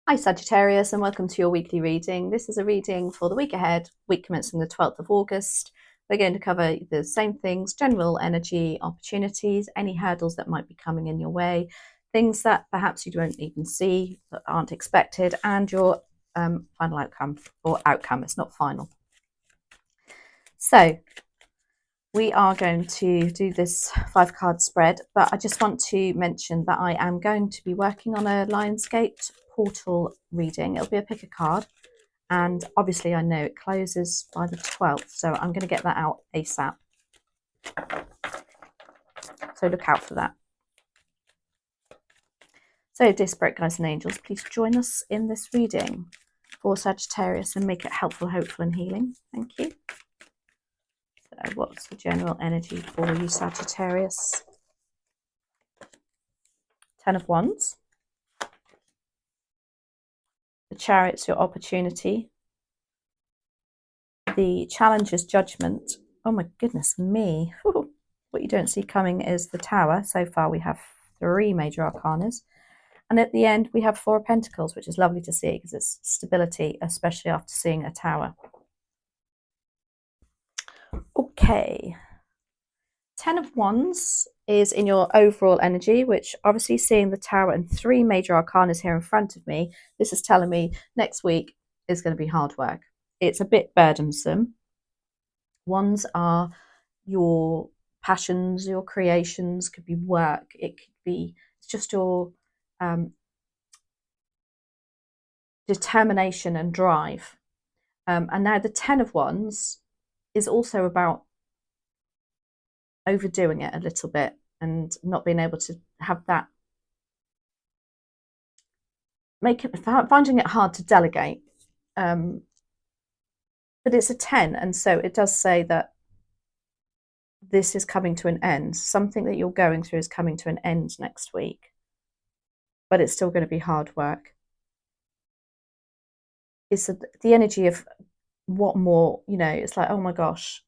Hi Sagittarius, and welcome to your weekly reading. This is a reading for the week ahead, week commencing the 12th of August. We're going to cover the same things: general energy, opportunities, any hurdles that might be coming in your way, things that perhaps you don't even see, that aren't expected, and your final outcome, or outcome, it's not final. So we are going to do this 5-card spread, but I just want to mention that I am going to be working on a Lionsgate portal reading. It'll be a pick a card, and obviously I know it closes by the 12th, so I'm going to get that out ASAP. So look out for that. So dear Spirit Guides and Angels, please join us in this reading for Sagittarius and make it helpful, hopeful and healing. Thank you. So what's the general energy for you, Sagittarius? 10 of Wands. The Chariot's your opportunity. The Challenge is judgment. Oh my goodness me. What you don't see coming is the Tower. So far we have 3 major arcanas. And at the end we have 4 of Pentacles, which is lovely to see because it's stability, especially after seeing a Tower. Okay. 10 of Wands is in your overall energy, which obviously seeing the Tower and 3 major arcanas here in front of me, this is telling me next week is going to be hard work. It's a bit burdensome. Wands are your passions, your creations, could be work, it could be, it's just your determination and drive. And now the 10 of Wands is also about overdoing it a little bit and not being able to have that, finding it hard to delegate. But it's a 10, and so it does say that this is coming to an end. Something that you're going through is coming to an end next week, but it's still going to be hard work. It's the energy of what more, it's like, oh my gosh,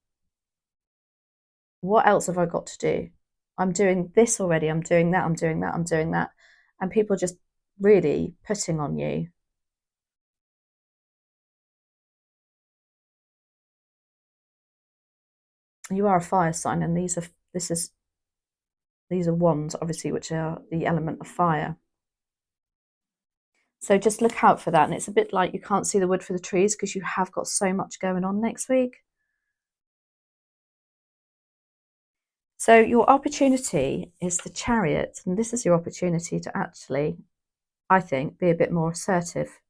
what else have I got to do? I'm doing this already, I'm doing that, I'm doing that, I'm doing that. And people are just really putting on you. You are a fire sign, and these are wands, obviously, which are the element of fire. So just look out for that. And it's a bit like you can't see the wood for the trees because you have got so much going on next week. So your opportunity is the Chariot, and this is your opportunity to actually, I think, be a bit more assertive.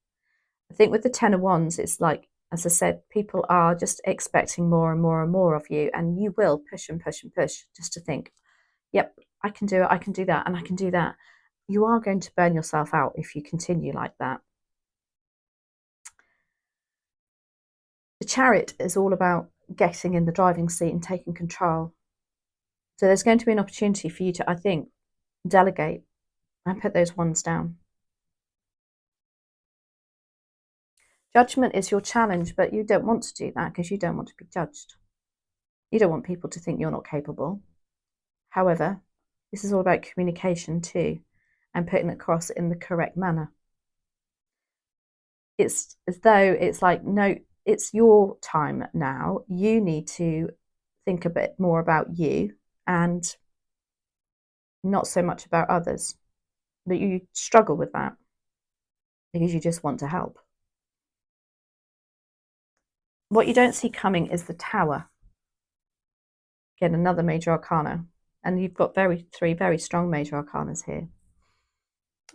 I think with the 10 of Wands, it's like, as I said, people are just expecting more and more and more of you, and you will push and push and push just to think, yep, I can do it, I can do that, and I can do that. You are going to burn yourself out if you continue like that. The Chariot is all about getting in the driving seat and taking control. So there's going to be an opportunity for you to, I think, delegate and put those ones down. Judgment is your challenge, but you don't want to do that because you don't want to be judged. You don't want people to think you're not capable. However, this is all about communication too, and putting it across in the correct manner. It's as though it's like, no, it's your time now. You need to think a bit more about you and not so much about others. But you struggle with that because you just want to help. What you don't see coming is the Tower. Again, another major arcana. And you've got 3 very strong major arcanas here.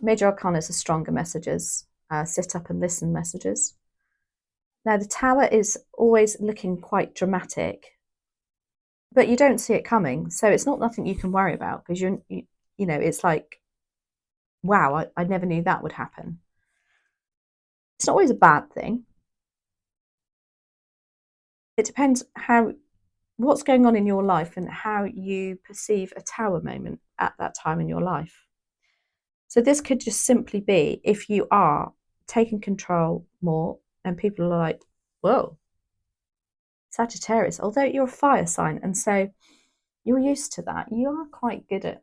Major arcanas are stronger messages, sit up and listen messages. Now, the Tower is always looking quite dramatic, but you don't see it coming. So it's not nothing you can worry about because you know, it's like, wow, I never knew that would happen. It's not always a bad thing. It depends what's going on in your life and how you perceive a Tower moment at that time in your life. So this could just simply be if you are taking control more and people are like, whoa, Sagittarius, although you're a fire sign and so you're used to that, you are quite good at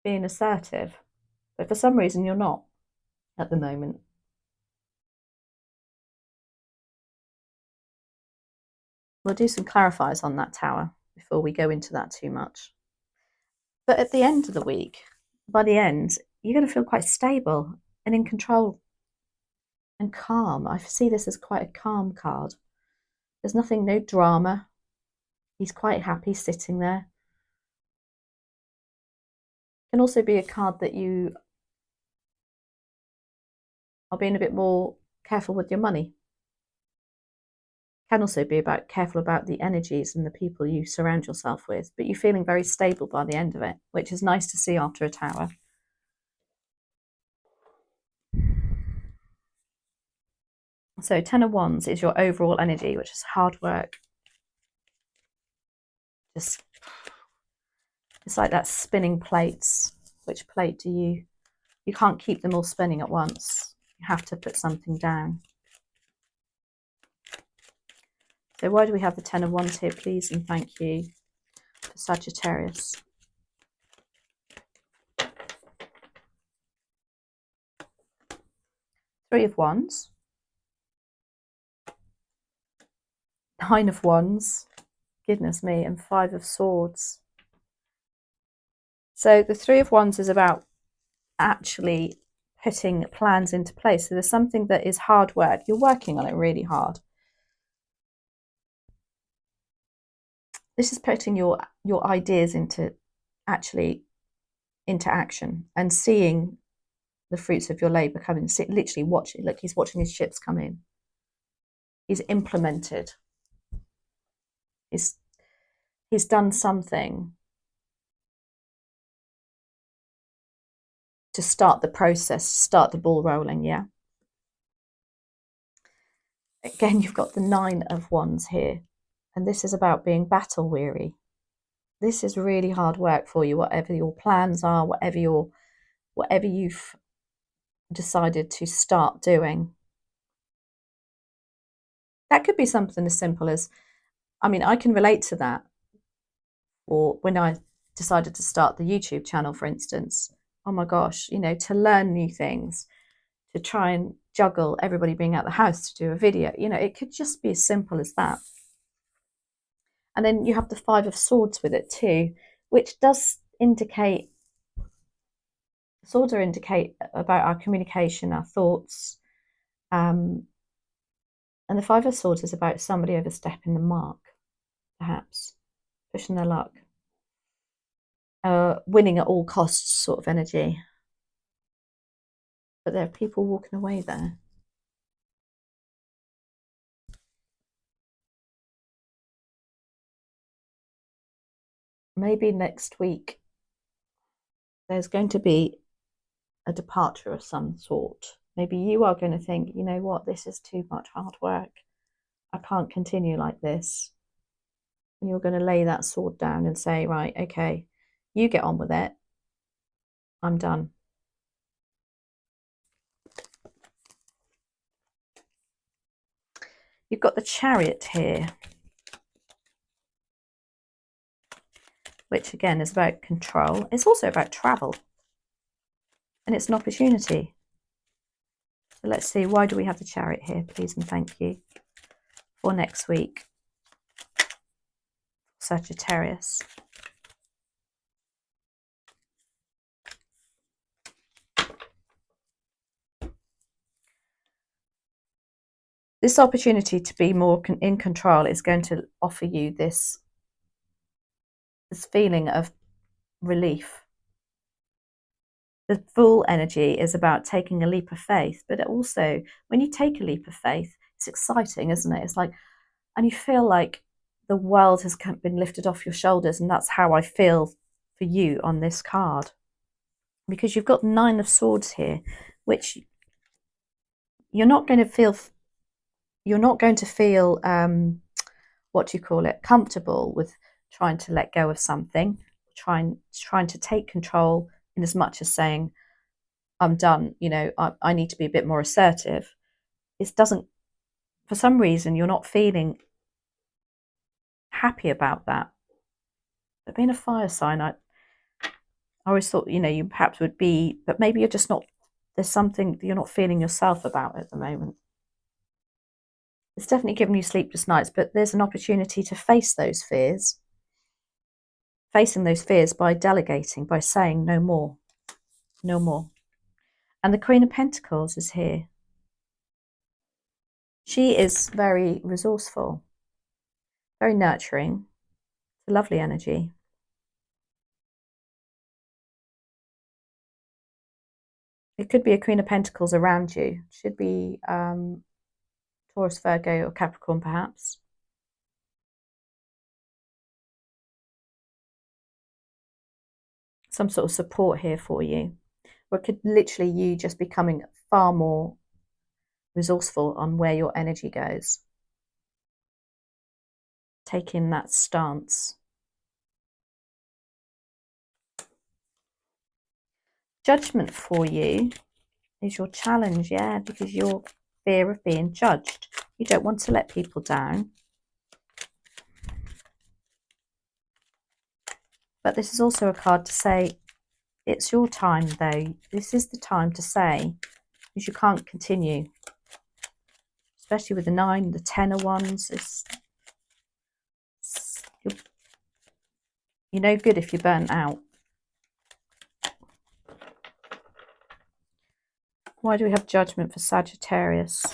being assertive, but for some reason you're not. at the moment. We'll do some clarifiers on that Tower before we go into that too much. But at the end of the week, by the end, you're going to feel quite stable and in control and calm. I see this as quite a calm card. There's nothing, no drama. He's quite happy sitting there. It can also be a card that you are being a bit more careful with your money. Can also be about careful about the energies and the people you surround yourself with, but you're feeling very stable by the end of it, which is nice to see after a Tower. So 10 of Wands is your overall energy, which is hard work. Just, it's like that spinning plates. Which plate do you can't keep them all spinning at once. You have to put something down. So why do we have the 10 of Wands here, please, and thank you, for Sagittarius? Three of Wands. 9 of Wands. Goodness me. And 5 of Swords. So the 3 of Wands is about actually putting plans into place. So there's something that is hard work. You're working on it really hard. This is putting your ideas into action and seeing the fruits of your labour coming. Literally watching. Look, he's watching his ships come in. He's implemented. He's done something to start the process, start the ball rolling. Yeah. Again, you've got the 9 of Wands here. And this is about being battle weary. This is really hard work for you, whatever your plans are, whatever you've decided to start doing. That could be something as simple as, I mean, I can relate to that. Or when I decided to start the YouTube channel, for instance, oh my gosh, to learn new things, to try and juggle everybody being out the house to do a video, it could just be as simple as that. And then you have the 5 of Swords with it too, which does indicate, swords indicate about our communication, our thoughts. And the 5 of Swords is about somebody overstepping the mark, perhaps, pushing their luck. Winning at all costs sort of energy. But there are people walking away there. Maybe next week there's going to be a departure of some sort. Maybe you are going to think, you know what, this is too much hard work. I can't continue like this. And you're going to lay that sword down and say, right, okay, you get on with it. I'm done. You've got the Chariot here, which again is about control. It's also about travel. And it's an opportunity. So let's see, why do we have the Chariot here, please and thank you, for next week? Sagittarius. This opportunity to be more in control is going to offer you this feeling of relief. The Fool energy is about taking a leap of faith, but also when you take a leap of faith, it's exciting, isn't it? It's like, and you feel like the world has been lifted off your shoulders, and that's how I feel for you on this card. Because you've got 9 of Swords here, which you're not going to feel what do you call it, comfortable with trying to let go of something, trying to take control, in as much as saying, I'm done, I need to be a bit more assertive. It doesn't, for some reason, you're not feeling happy about that. But being a fire sign, I always thought, you perhaps would be, but maybe you're just not there's something that you're not feeling yourself about at the moment. It's definitely giving you sleepless nights, but there's an opportunity to face those fears. Facing those fears by delegating, by saying no more, no more. And the Queen of Pentacles is here. She is very resourceful, very nurturing, a lovely energy. It could be a Queen of Pentacles around you. Should be Taurus, Virgo, or Capricorn, perhaps. Some sort of support here for you. Or it could literally you just becoming far more resourceful on where your energy goes. Taking that stance. Judgment for you is your challenge, yeah, because your fear of being judged. You don't want to let people down. But this is also a card to say, it's your time though. This is the time to say, because you can't continue. Especially with the 9, the 10 of wands. You're no good if you're burnt out. Why do we have judgment for Sagittarius?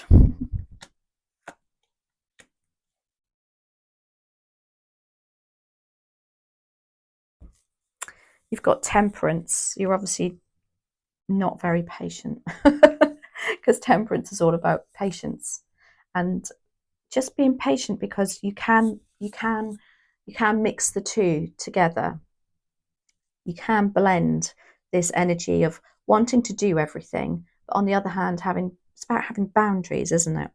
You've got temperance. You're obviously not very patient because temperance is all about patience and just being patient, because you can mix the two together. You can blend this energy of wanting to do everything, but on the other hand, it's about having boundaries, isn't it?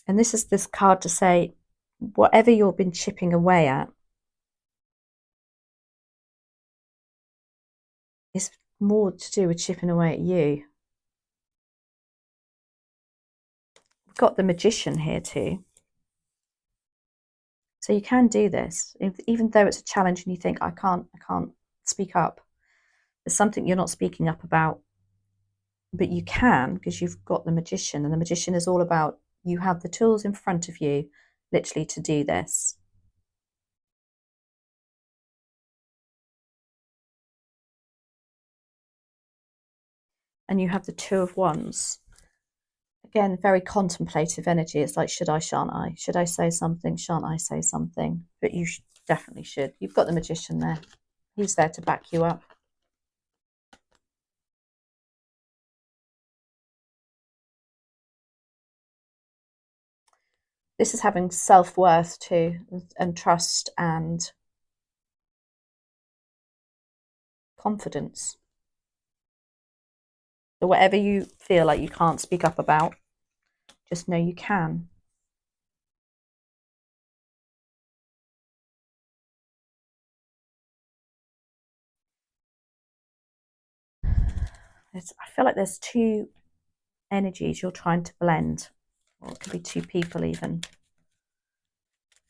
And this is this card to say, whatever you've been chipping away at is more to do with chipping away at you. We've got the Magician here too. So you can do this, even though it's a challenge and you think, I can't speak up. There's something you're not speaking up about, but you can, because you've got the Magician, and the Magician is all about, you have the tools in front of you, literally, to do this. And you have the Two of Wands. Again, very contemplative energy. It's like, should I, shan't I? Should I say something? Shan't I say something? But you definitely should. You've got the Magician there. He's there to back you up. This is having self-worth too, and trust and confidence. So whatever you feel like you can't speak up about, just know you can. I feel like there's two energies you're trying to blend, or it could be two people even.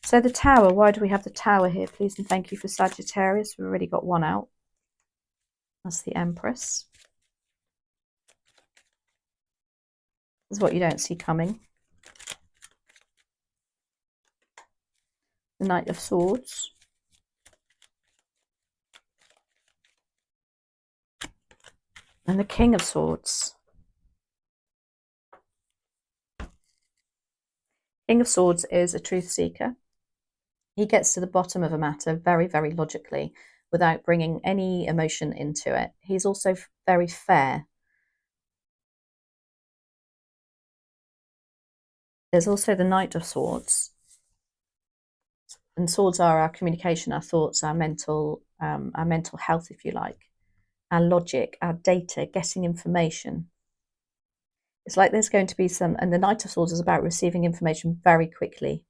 So the Tower, why do we have the Tower here? Please and thank you for Sagittarius. We've already got one out. That's the Empress. This is what you don't see coming. The Knight of Swords. And the King of Swords. King of Swords is a truth seeker. He gets to the bottom of a matter very, very logically without bringing any emotion into it. He's also very fair. There's also the Knight of Swords. And swords are our communication, our thoughts, our mental health, if you like, our logic, our data, getting information. It's like there's going to be some, and the Knight of Swords is about receiving information very quickly,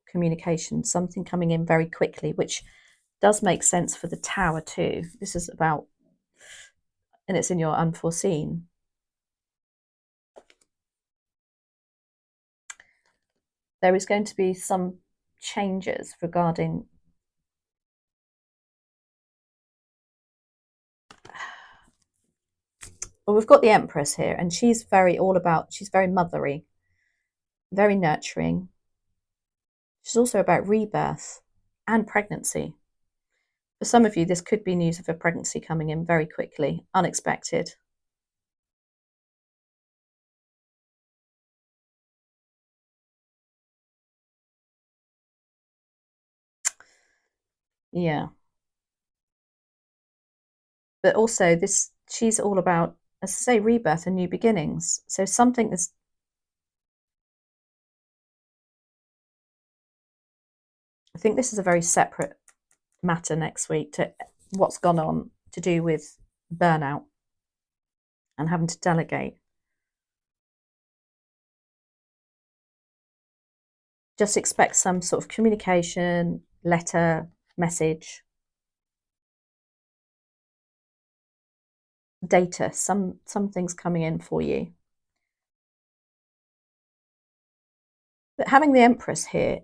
communication, something coming in very quickly, which does make sense for the Tower too. This is about, and it's in your unforeseen. There is going to be some changes regarding But we've got the Empress here, and she's very mothery, very nurturing. She's also about rebirth and pregnancy. For some of you, this could be news of a pregnancy coming in very quickly, unexpected. Yeah. But also she's all about, as I say, rebirth and new beginnings. So something is, I think this is a very separate matter next week to what's gone on to do with burnout and having to delegate. Just expect some sort of communication, letter, message, data, some things coming in for you. But having the Empress here,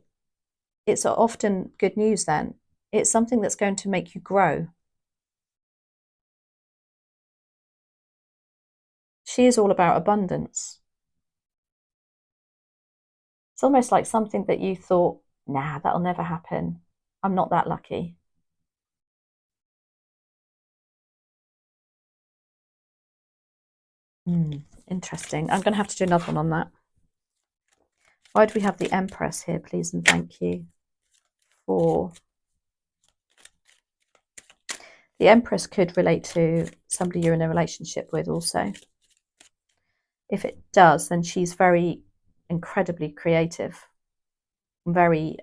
it's often good news then. It's something that's going to make you grow. She is all about abundance. It's almost like something that you thought, nah, that'll never happen. I'm not that lucky. Interesting. I'm going to have to do another one on that. Why do we have the Empress here, please and thank you? For the Empress could relate to somebody you're in a relationship with also. If it does, then she's very incredibly creative, very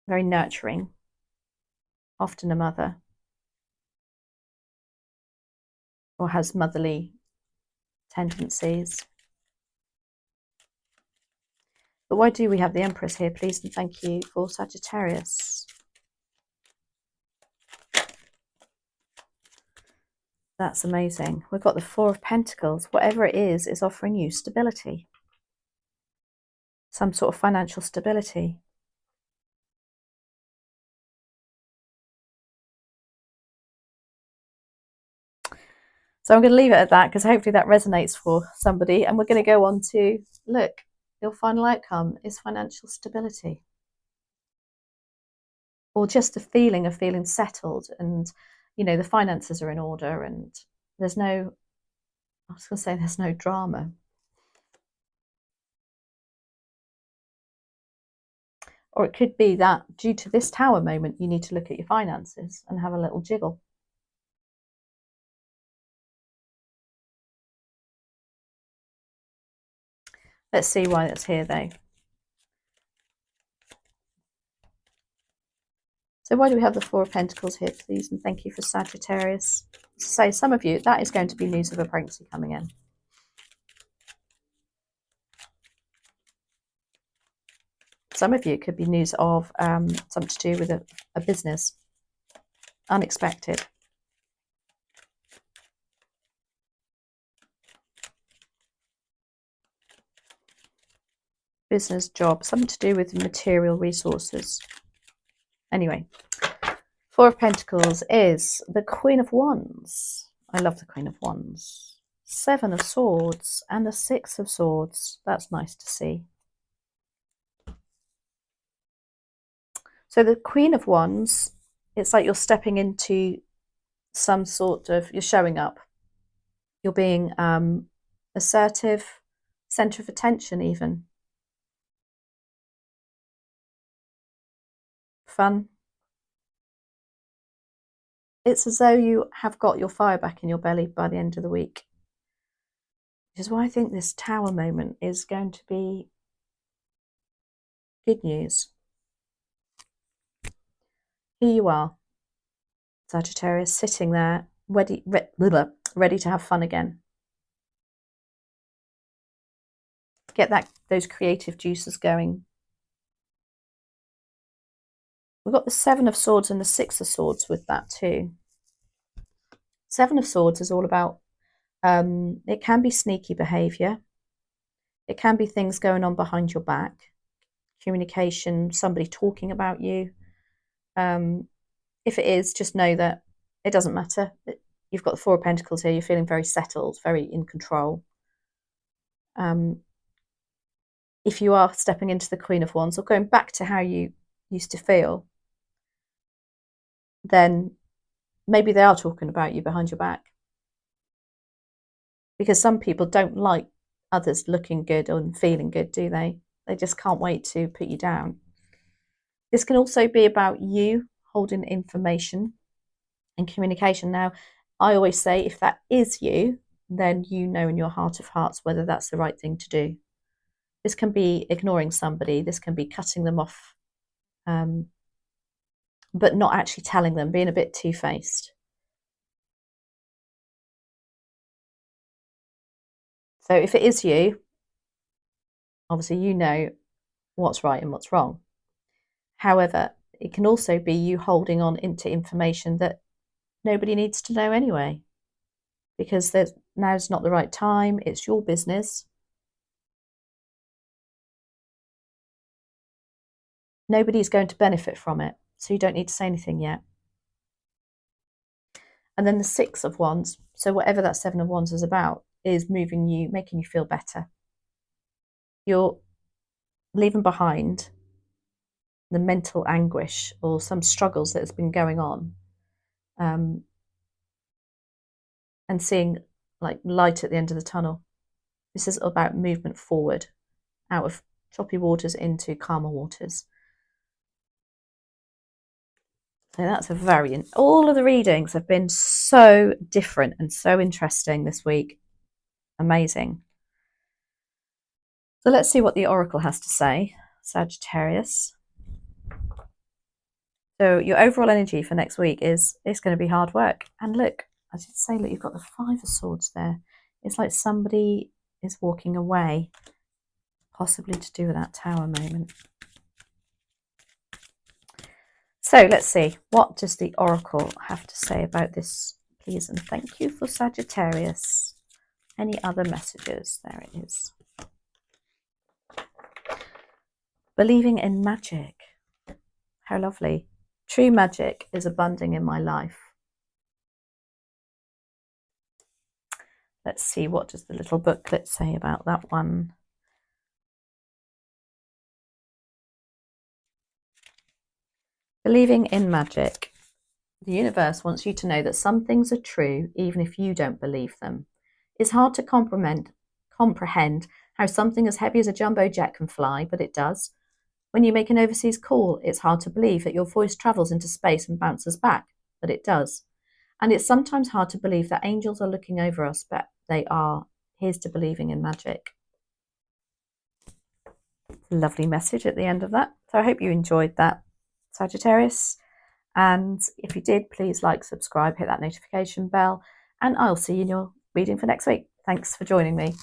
very nurturing, often a mother, or has motherly tendencies. But why do we have the Empress here, please and thank you, for Sagittarius? That's amazing. We've got the Four of Pentacles. Whatever it is offering you stability. Some sort of financial stability. So I'm going to leave it at that because hopefully that resonates for somebody. And we're going to go on to, look, your final outcome is financial stability. Or just the feeling of feeling settled and, you know, the finances are in order and there's no, I was going to say there's no drama. Or it could be that due to this Tower moment, you need to look at your finances and have a little jiggle. Let's see why that's here, though. So why do we have the Four of Pentacles here, please? And thank you for Sagittarius. So some of you, that is going to be news of a pregnancy coming in. Some of you, it could be news of something to do with a business. Unexpected. Business, job, something to do with material resources. Anyway, Four of Pentacles is the Queen of Wands. I love the Queen of Wands. Seven of Swords and the Six of Swords. That's nice to see. So the Queen of Wands, it's like you're stepping into some sort of, you're showing up. You're being assertive, centre of attention even. Fun. It's as though you have got your fire back in your belly by the end of the week. Which is why I think this Tower moment is going to be good news. Here you are, Sagittarius, sitting there, ready to have fun again. Get those creative juices going. We've got the Seven of Swords and the Six of Swords with that too. Seven of Swords is all about, it can be sneaky behaviour. It can be things going on behind your back. Communication, somebody talking about you. If it is, just know that it doesn't matter. you've got the Four of Pentacles here. You're feeling very settled, very in control. If you are stepping into the Queen of Wands or going back to how you used to feel, then maybe they are talking about you behind your back. Because some people don't like others looking good and feeling good, do they? They just can't wait to put you down. This can also be about you holding information and communication. Now, I always say if that is you, then you know in your heart of hearts whether that's the right thing to do. This can be ignoring somebody. This can be cutting them off, but not actually telling them, being a bit two-faced. So if it is you, obviously you know what's right and what's wrong. However, it can also be you holding on into information that nobody needs to know anyway, because now's not the right time. It's your business. Nobody's going to benefit from it, so you don't need to say anything yet. And then the Six of Wands, so whatever that Seven of Wands is about, is moving you, making you feel better. You're leaving behind the mental anguish or some struggles that has been going on, and seeing like light at the end of the tunnel. This is about movement forward, out of choppy waters into calmer waters. So that's all of the readings have been so different and so interesting this week. Amazing. So let's see what the Oracle has to say, Sagittarius. So your overall energy for next week is it's going to be hard work. And look, I did say, look, you've got the Five of Swords there. It's like somebody is walking away, possibly to do with that Tower moment. So let's see, what does the Oracle have to say about this, please? And thank you for Sagittarius. Any other messages? There it is. Believing in magic. How lovely. True magic is abounding in my life. Let's see, what does the little booklet say about that one? Believing in magic. The universe wants you to know that some things are true even if you don't believe them. It's hard to comprehend how something as heavy as a jumbo jet can fly, but it does. When you make an overseas call, it's hard to believe that your voice travels into space and bounces back, but it does. And it's sometimes hard to believe that angels are looking over us, but they are. Here's to believing in magic. Lovely message at the end of that. So I hope you enjoyed that, Sagittarius. And if you did, please like, subscribe, hit that notification bell, and I'll see you in your reading for next week. Thanks for joining me.